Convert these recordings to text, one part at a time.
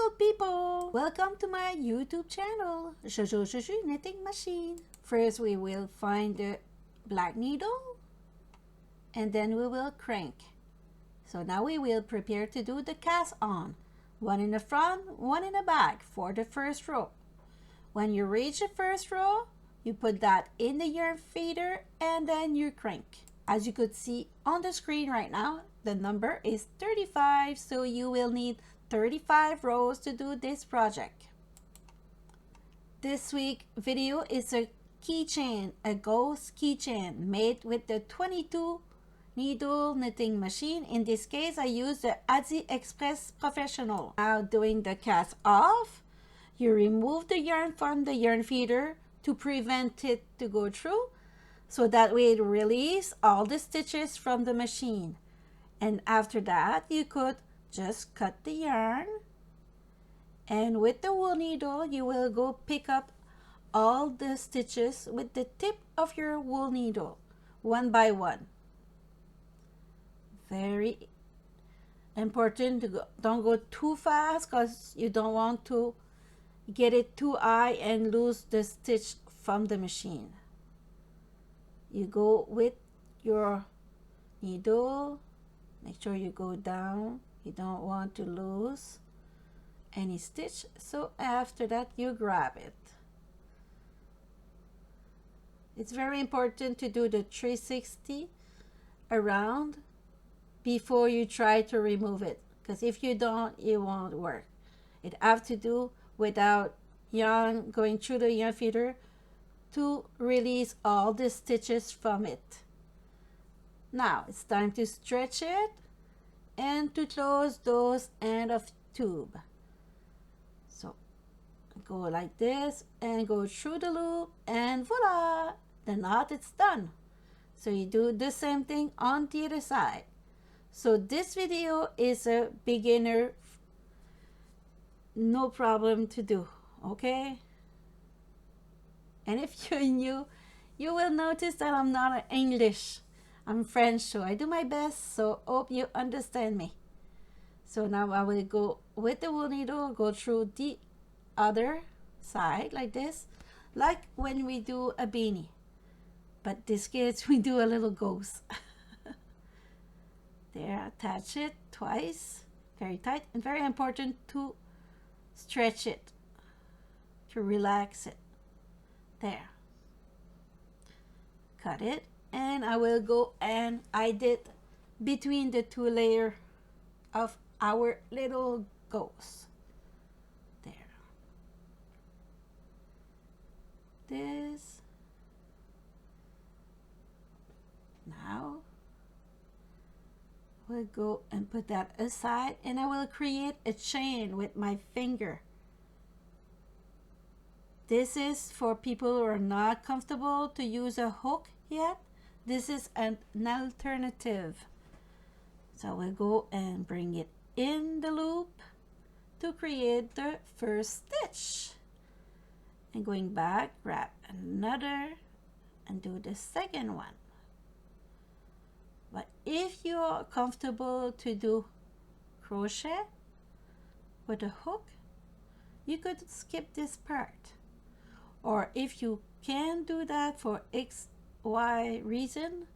Hello people! Welcome to my YouTube channel, Jojo Knitting Machine. First we will find the black needle and then we will crank. So now we will prepare to do the cast on. One in the front, one in the back for the first row. When you reach the first row, you put that in the yarn feeder and then you crank. As you could see on the screen right now, the number is 35, so you will need 35 rows to do this project. This week video is a keychain, a ghost keychain made with the 22 needle knitting machine. In this case, I use the Addi Express Professional. Now doing the cast off, you remove the yarn from the yarn feeder to prevent it to go through, so that way it release all the stitches from the machine. And after that, you could just cut the yarn, and with the wool needle you will go pick up all the stitches with the tip of your wool needle, one by one. Very important to don't go too fast, because you don't want to get it too high and lose the stitch from the machine. You go with your needle, make sure you go down. You don't want to lose any stitch, so after that you grab it. It's very important to do the 360 around before you try to remove it, because if you don't, it won't work. It have to do without yarn going through the yarn feeder to release all the stitches from it. Now it's time to stretch it and to close those end of tube. So go like this and go through the loop, and voila, the knot is done. So you do the same thing on the other side. So this video is a beginner, no problem to do, okay? And if you're new, you will notice that I'm not English. I'm French, so I do my best, so hope you understand me. So now I will go with the wool needle, go through the other side like this, like when we do a beanie. But this case we do a little ghost. There, attach it twice, very tight, and very important to stretch it, to relax it. There. Cut it. And I will go and I did between the two layers of our little ghost. There. This. Now we'll go and put that aside, and I will create a chain with my finger. This is for people who are not comfortable to use a hook yet. This is an alternative. So we'll go and bring it in the loop to create the first stitch. And going back, grab another and do the second one. But if you're comfortable to do crochet with a hook, you could skip this part. Or if you can do that for XY reason,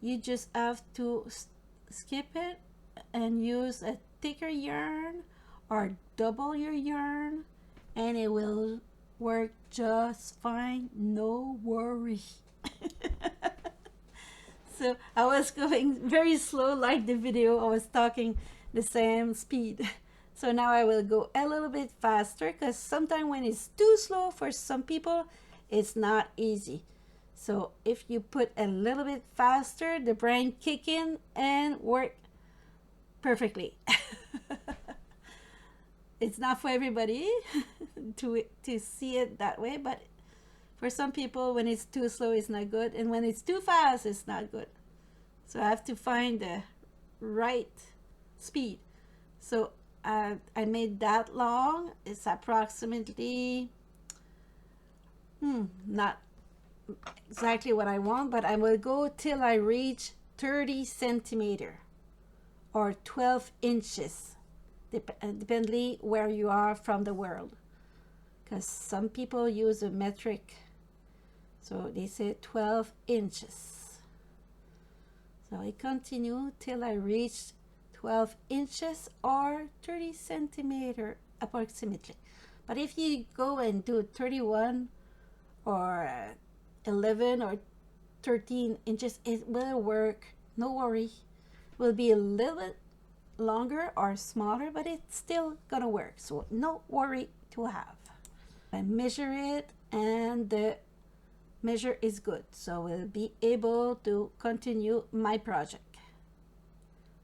you just have to skip it and use a thicker yarn or double your yarn, and it will work just fine, no worry. So I was going very slow like the video. I was talking the same speed. So now I will go a little bit faster, because sometimes when it's too slow for some people, it's not easy. So if you put a little bit faster, the brain kick in and work perfectly. It's not for everybody to see it that way, but for some people, when it's too slow, it's not good, and when it's too fast, it's not good. So I have to find the right speed. So I made that long. It's approximately not exactly what I want, but I will go till I reach 30 centimeter or 12 inches. depending where you are from the world, because some people use a metric, so they say 12 inches. So I continue till I reach 12 inches or 30 centimeter approximately. But if you go and do 31 or 11 or 13 inches, it will work, no worry. It will be a little bit longer or smaller, but it's still gonna work, so no worry to have. I measure it and the measure is good, so we'll be able to continue my project.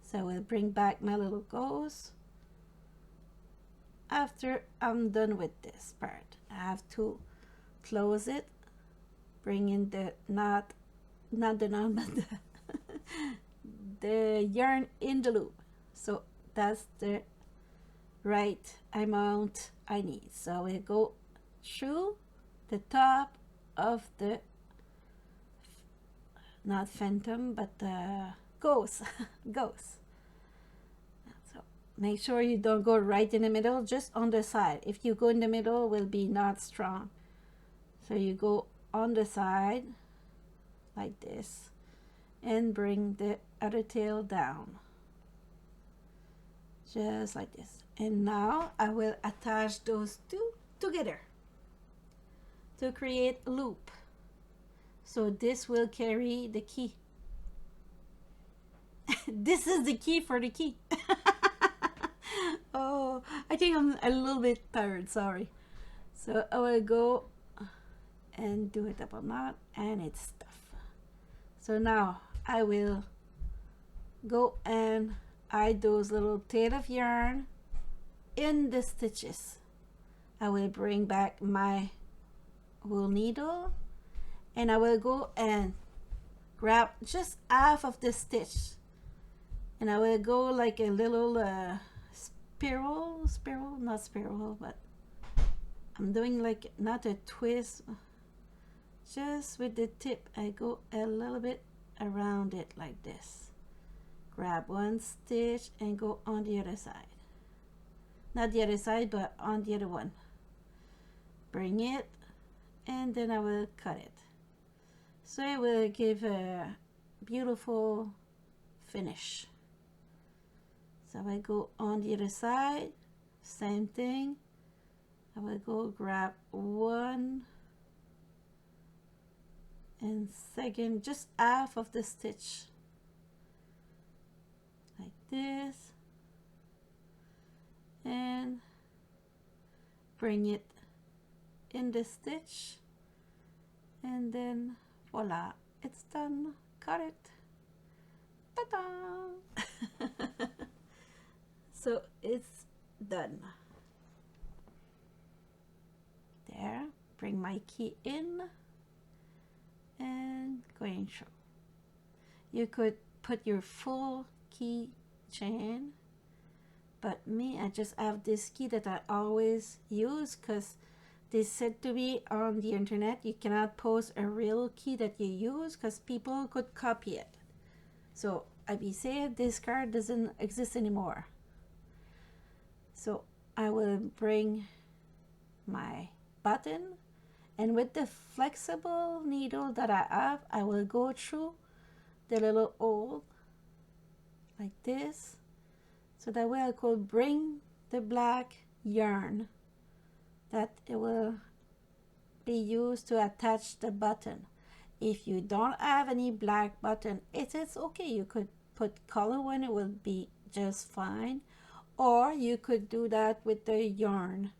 So we'll bring back my little gauze. After I'm done with this part, I have to close it, bring in the not the knot, but the yarn in the loop. So that's the right amount I need. So we go through the top of the, not phantom, but gauze. Gauze. So make sure you don't go right in the middle, just on the side. If you go in the middle, it will be not strong. So you go on the side like this and bring the other tail down, just like this. And now I will attach those two together to create a loop. So this will carry the key. This is the key for the key. Oh, I think I'm a little bit tired, sorry. So I will go and do a double knot, and it's stuff. So now I will go and add those little tail of yarn in the stitches. I will bring back my wool needle and I will go and grab just half of the stitch, and I will go like a little spiral, not spiral, but I'm doing like not a twist, just with the tip. I go a little bit around it like this, grab one stitch and go on the other side, not the other side but on the other one, bring it, and then I will cut it, so it will give a beautiful finish. So I go on the other side, same thing. I will go grab one and second, just half of the stitch like this, and bring it in the stitch, and then voila, it's done. Cut it. Ta-da! So it's done. There, bring my key in and going through. You could put your full key chain, but me, I just have this key that I always use, because they said to me on the internet you cannot post a real key that you use because people could copy it. So I be safe, this card doesn't exist anymore. So I will bring my button, and with the flexible needle that I have, I will go through the little hole like this, so that way I could bring the black yarn that it will be used to attach the button. If you don't have any black button, it's okay, you could put color one, it will be just fine, or you could do that with the yarn.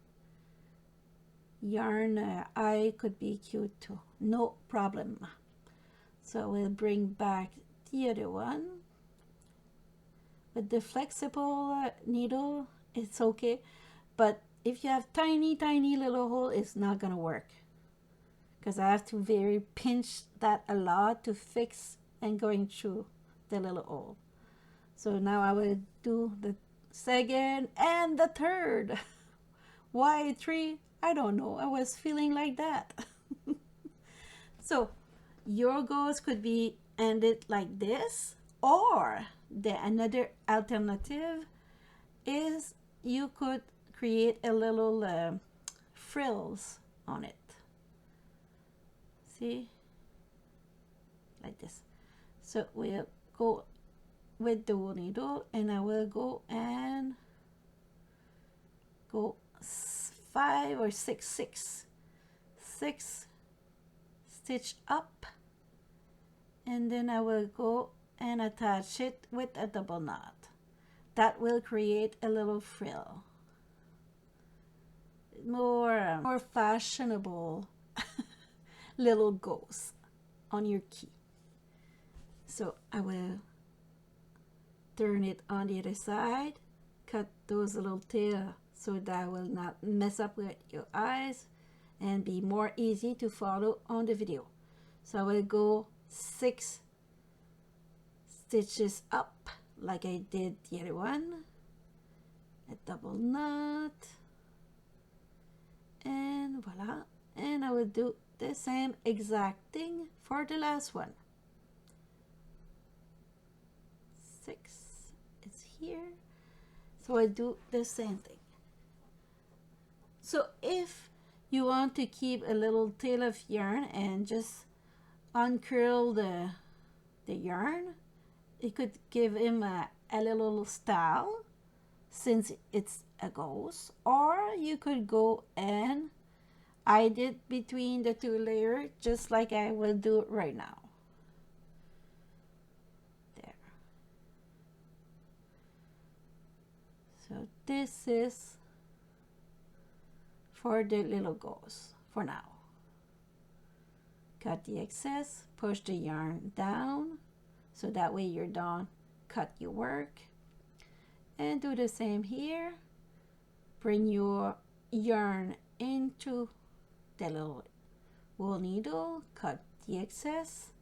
I could be cute too, no problem. So we'll bring back the other one with the flexible needle. It's okay, but if you have tiny little hole, it's not gonna work, because I have to very pinch that a lot to fix and going through the little hole. So now I will do the second and the third. Why 3? I don't know, I was feeling like that. So your goals could be ended like this, or the another alternative is you could create a little frills on it. See, like this. So we'll go with the wool needle, and I will go and go 5 or 6 stitch up, and then I will go and attach it with a double knot. That will create a little frill, more fashionable little ghost on your key. So I will turn it on the other side, cut those little tail so that will not mess up with your eyes and be more easy to follow on the video. So I will go 6 stitches up like I did the other one, a double knot, and voila. And I will do the same exact thing for the last one. 6 is here, so I do the same thing. So if you want to keep a little tail of yarn and just uncurl the yarn, it could give him a little style since it's a ghost, or you could go and hide it between the 2 layers just like I will do right now. There. So this is for the little ghost for now. Cut the excess, push the yarn down so that way you're done. Cut your work and do the same here. Bring your yarn into the little wool needle, cut the excess,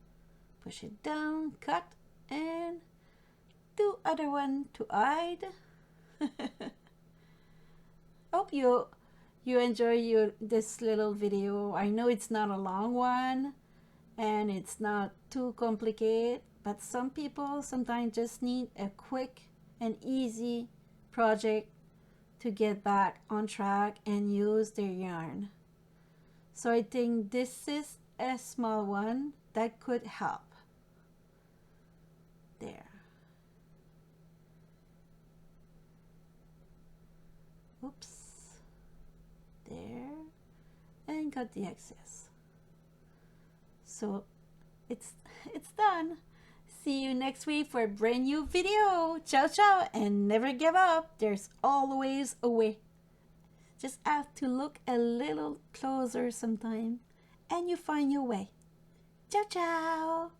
push it down, cut, and do other one to hide. Hope you enjoy this little video. I know it's not a long one and it's not too complicated, but some people sometimes just need a quick and easy project to get back on track and use their yarn. So I think this is a small one that could help. There. Oops. There. And cut the excess. So it's done. See you next week for a brand new video. Ciao ciao, and never give up. There's always a way. Just have to look a little closer sometime and you find your way. Ciao ciao.